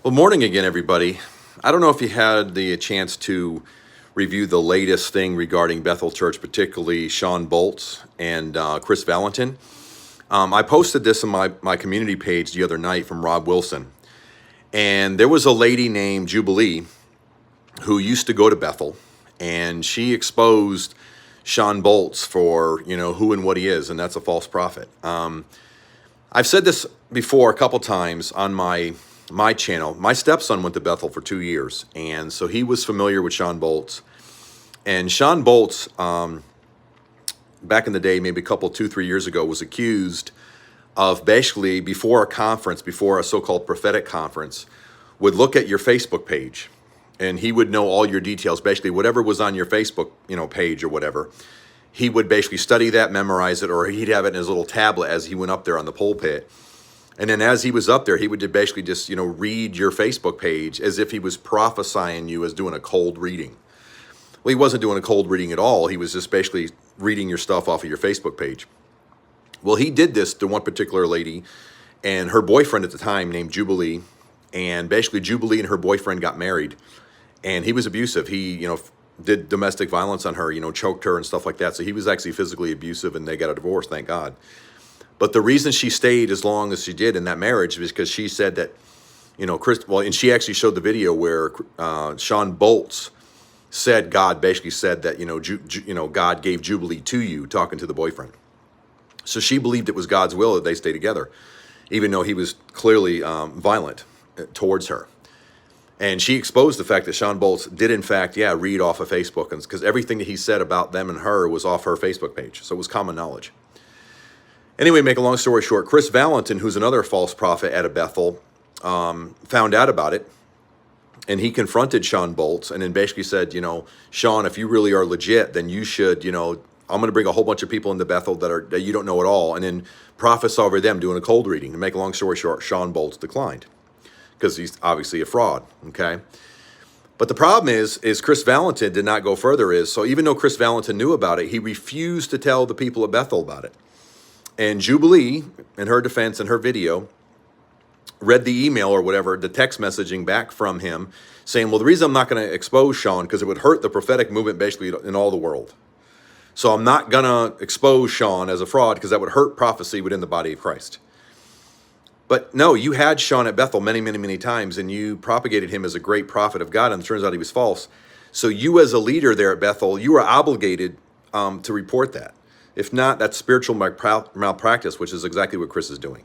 Well, morning again, everybody. I don't know if you had the chance to review the latest thing regarding Bethel Church, particularly Shawn Bolz and Kris Vallotton. I posted this on my community page the other night from Rob Wilson. And there was a lady named Jubilee who used to go to Bethel, and she exposed Shawn Bolz for, who and what he is, and that's a false prophet. I've said this before a couple times on my channel. My stepson went to Bethel for 2 years, and so he was familiar with Shawn Bolz. And Shawn Bolz, back in the day, maybe 2-3 years ago, was accused of basically before a conference, before a so-called prophetic conference, would look at your Facebook page, and he would know all your details, basically whatever was on your Facebook, page or whatever. He would basically study that, memorize it, or he'd have it in his little tablet as he went up there on the pulpit. And then as he was up there, he would basically just, read your Facebook page as if he was prophesying you as doing a cold reading. Well, he wasn't doing a cold reading at all. He was just basically reading your stuff off of your Facebook page. Well, he did this to one particular lady and her boyfriend at the time named Jubilee. And basically Jubilee and her boyfriend got married, and he was abusive. He, did domestic violence on her, choked her and stuff like that. So he was actually physically abusive, and they got a divorce, thank God. But the reason she stayed as long as she did in that marriage was because she said that, and she actually showed the video where Shawn Bolz said God basically said that, God gave Jubilee to you, talking to the boyfriend. So she believed it was God's will that they stay together, even though he was clearly violent towards her. And she exposed the fact that Shawn Bolz did, in fact, read off of Facebook, because everything that he said about them and her was off her Facebook page. So it was common knowledge. Anyway, make a long story short, Kris Vallotton, who's another false prophet at a Bethel, found out about it, and he confronted Shawn Bolz and then basically said, Shawn, if you really are legit, then you should, I'm going to bring a whole bunch of people into Bethel that you don't know at all, and then prophesy over them doing a cold reading. To make a long story short, Shawn Bolz declined, because he's obviously a fraud, okay? But the problem is Kris Vallotton did not go further. So even though Kris Vallotton knew about it, he refused to tell the people at Bethel about it. And Jubilee, in her defense, in her video, read the email or whatever, the text messaging back from him, saying, well, the reason I'm not going to expose Shawn, because it would hurt the prophetic movement basically in all the world. So I'm not going to expose Shawn as a fraud, because that would hurt prophecy within the body of Christ. But no, you had Shawn at Bethel many, many, many times, and you propagated him as a great prophet of God, and it turns out he was false. So you, as a leader there at Bethel, you are obligated to report that. If not, that's spiritual malpractice, which is exactly what Kris is doing.